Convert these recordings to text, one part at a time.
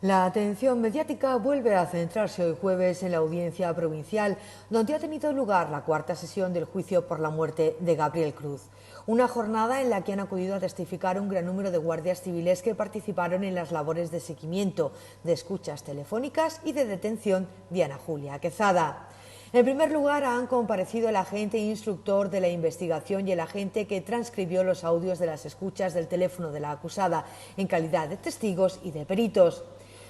La atención mediática vuelve a centrarse hoy jueves en la audiencia provincial, donde ha tenido lugar la cuarta sesión del juicio por la muerte de Gabriel Cruz. Una jornada en la que han acudido a testificar un gran número de guardias civiles que participaron en las labores de seguimiento, de escuchas telefónicas y de detención de Ana Julia Quezada. En primer lugar, han comparecido el agente instructor de la investigación y el agente que transcribió los audios de las escuchas del teléfono de la acusada, en calidad de testigos y de peritos.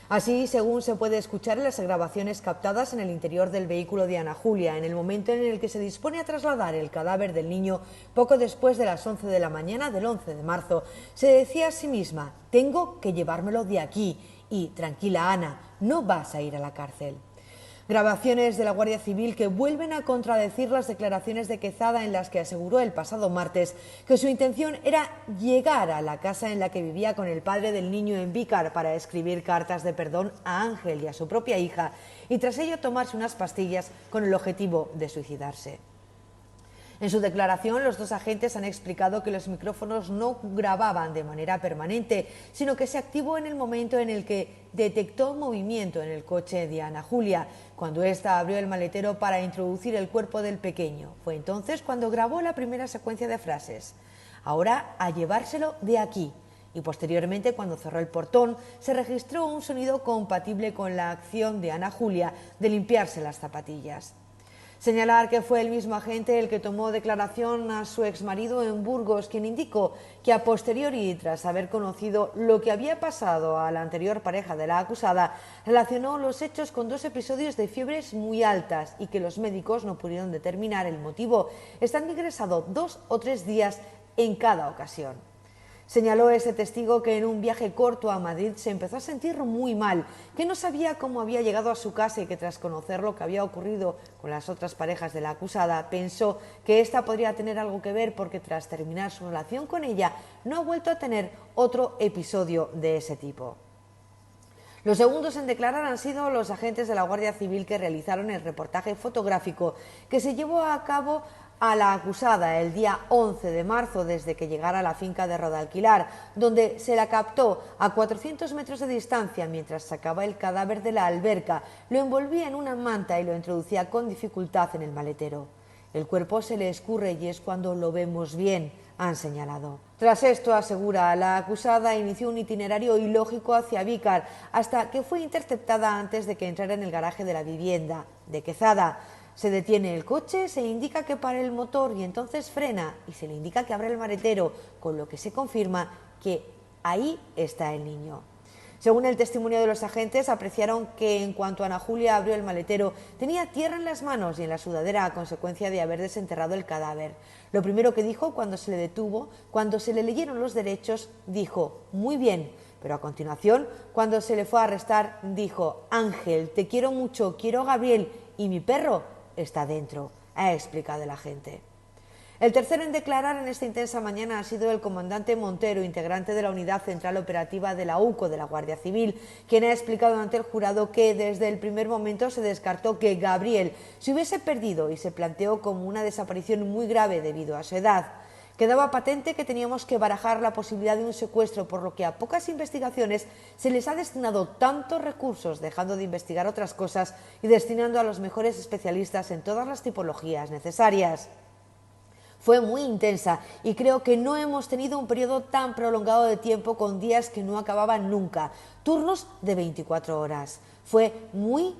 Así, según se puede escuchar en las grabaciones captadas en el interior del vehículo de Ana Julia, en el momento en el que se dispone a trasladar el cadáver del niño poco después de las 11 de la mañana del 11 de marzo, se decía a sí misma: tengo que llevármelo de aquí y, tranquila Ana, no vas a ir a la cárcel. Grabaciones de la Guardia Civil que vuelven a contradecir las declaraciones de Quezada, en las que aseguró el pasado martes que su intención era llegar a la casa en la que vivía con el padre del niño en Vícar para escribir cartas de perdón a Ángel y a su propia hija, y tras ello tomarse unas pastillas con el objetivo de suicidarse. En su declaración, los dos agentes han explicado que los micrófonos no grababan de manera permanente, sino que se activó en el momento en el que detectó movimiento en el coche de Ana Julia, cuando ésta abrió el maletero para introducir el cuerpo del pequeño. Fue entonces cuando grabó la primera secuencia de frases: ahora a llevárselo de aquí. Y posteriormente, cuando cerró el portón, se registró un sonido compatible con la acción de Ana Julia de limpiarse las zapatillas. Señalar que fue el mismo agente el que tomó declaración a su exmarido en Burgos, quien indicó que a posteriori, tras haber conocido lo que había pasado a la anterior pareja de la acusada, relacionó los hechos con 2 episodios de fiebres muy altas y que los médicos no pudieron determinar el motivo, estando ingresado 2 o 3 días en cada ocasión. Señaló ese testigo que en un viaje corto a Madrid se empezó a sentir muy mal, que no sabía cómo había llegado a su casa y que tras conocer lo que había ocurrido con las otras parejas de la acusada, pensó que ésta podría tener algo que ver, porque tras terminar su relación con ella no ha vuelto a tener otro episodio de ese tipo. Los segundos en declarar han sido los agentes de la Guardia Civil que realizaron el reportaje fotográfico que se llevó a cabo a la acusada el día 11 de marzo desde que llegara a la finca de Rodalquilar, donde se la captó a 400 metros de distancia mientras sacaba el cadáver de la alberca, lo envolvía en una manta y lo introducía con dificultad en el maletero. El cuerpo se le escurre y es cuando lo vemos bien, han señalado. Tras esto, asegura, la acusada inició un itinerario ilógico hacia Vícar hasta que fue interceptada antes de que entrara en el garaje de la vivienda de Quezada. Se detiene el coche, se indica que pare el motor y entonces frena y se le indica que abra el maletero, con lo que se confirma que ahí está el niño. Según el testimonio de los agentes, apreciaron que en cuanto Ana Julia abrió el maletero, tenía tierra en las manos y en la sudadera a consecuencia de haber desenterrado el cadáver. Lo primero que dijo cuando se le detuvo, cuando se le leyeron los derechos, dijo: muy bien, pero a continuación, cuando se le fue a arrestar, dijo: Ángel, te quiero mucho, quiero a Gabriel y mi perro está dentro, ha explicado el agente. El tercero en declarar en esta intensa mañana ha sido el comandante Montero, integrante de la Unidad Central Operativa de la UCO de la Guardia Civil, quien ha explicado ante el jurado que desde el primer momento se descartó que Gabriel se hubiese perdido y se planteó como una desaparición muy grave debido a su edad. Quedaba patente que teníamos que barajar la posibilidad de un secuestro, por lo que a pocas investigaciones se les ha destinado tantos recursos, dejando de investigar otras cosas y destinando a los mejores especialistas en todas las tipologías necesarias. Fue muy intensa y creo que no hemos tenido un periodo tan prolongado de tiempo, con días que no acababan nunca, turnos de 24 horas. Fue muy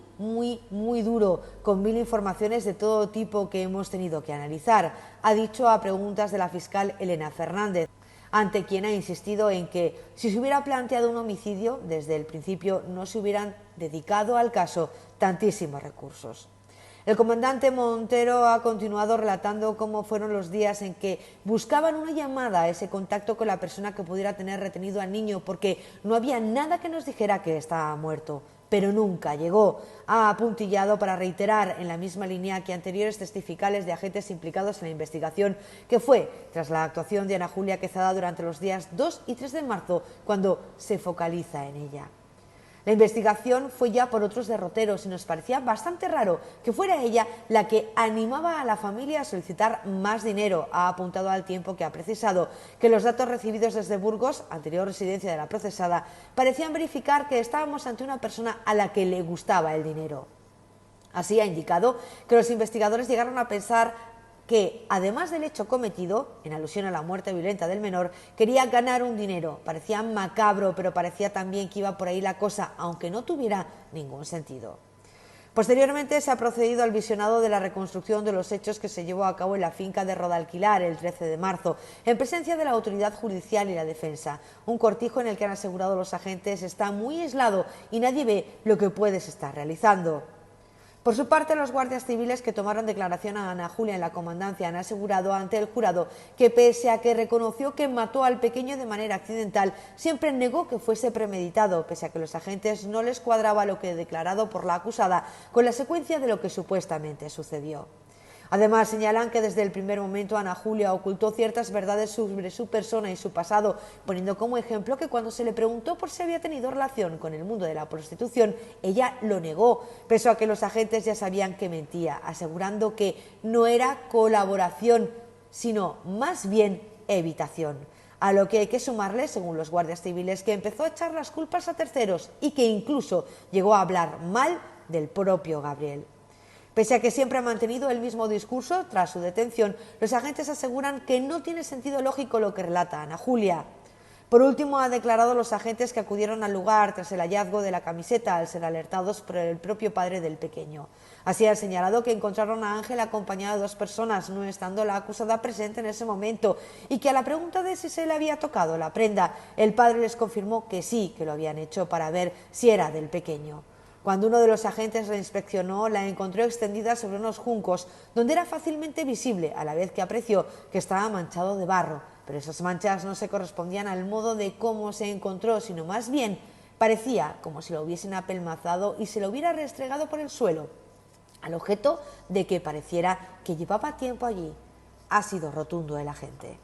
duro, con 1000 informaciones de todo tipo que hemos tenido que analizar, ha dicho a preguntas de la fiscal Elena Fernández, ante quien ha insistido en que si se hubiera planteado un homicidio, desde el principio no se hubieran dedicado al caso tantísimos recursos. El comandante Montero ha continuado relatando cómo fueron los días en que buscaban una llamada, ese contacto con la persona que pudiera tener retenido al niño, porque no había nada que nos dijera que estaba muerto, pero nunca llegó. Ha apuntillado para reiterar, en la misma línea que anteriores testificales de agentes implicados en la investigación, que fue tras la actuación de Ana Julia Quezada durante los días 2 y 3 de marzo cuando se focaliza en ella. La investigación fue ya por otros derroteros y nos parecía bastante raro que fuera ella la que animaba a la familia a solicitar más dinero. Ha apuntado al tiempo que ha precisado que los datos recibidos desde Burgos, anterior residencia de la procesada, parecían verificar que estábamos ante una persona a la que le gustaba el dinero. Así ha indicado que los investigadores llegaron a pensar que, además del hecho cometido, en alusión a la muerte violenta del menor, quería ganar un dinero. Parecía macabro, pero parecía también que iba por ahí la cosa, aunque no tuviera ningún sentido. Posteriormente se ha procedido al visionado de la reconstrucción de los hechos que se llevó a cabo en la finca de Rodalquilar el 13 de marzo, en presencia de la autoridad judicial y la defensa. Un cortijo en el que han asegurado los agentes está muy aislado y nadie ve lo que puedes estar realizando. Por su parte, los guardias civiles que tomaron declaración a Ana Julia en la comandancia han asegurado ante el jurado que, pese a que reconoció que mató al pequeño de manera accidental, siempre negó que fuese premeditado, pese a que los agentes no les cuadraba lo que declarado por la acusada con la secuencia de lo que supuestamente sucedió. Además, señalan que desde el primer momento Ana Julia ocultó ciertas verdades sobre su persona y su pasado, poniendo como ejemplo que cuando se le preguntó por si había tenido relación con el mundo de la prostitución, ella lo negó, pese a que los agentes ya sabían que mentía, asegurando que no era colaboración, sino más bien evitación. A lo que hay que sumarle, según los guardias civiles, que empezó a echar las culpas a terceros y que incluso llegó a hablar mal del propio Gabriel. Pese a que siempre ha mantenido el mismo discurso, tras su detención, los agentes aseguran que no tiene sentido lógico lo que relata Ana Julia. Por último, ha declarado los agentes que acudieron al lugar tras el hallazgo de la camiseta al ser alertados por el propio padre del pequeño. Así ha señalado que encontraron a Ángel acompañado de 2 personas, no estando la acusada presente en ese momento, y que a la pregunta de si se le había tocado la prenda, el padre les confirmó que sí, que lo habían hecho para ver si era del pequeño. Cuando uno de los agentes la inspeccionó, la encontró extendida sobre unos juncos, donde era fácilmente visible, a la vez que apreció que estaba manchado de barro. Pero esas manchas no se correspondían al modo de cómo se encontró, sino más bien parecía como si lo hubiesen apelmazado y se lo hubiera restregado por el suelo, al objeto de que pareciera que llevaba tiempo allí. Ha sido rotundo el agente.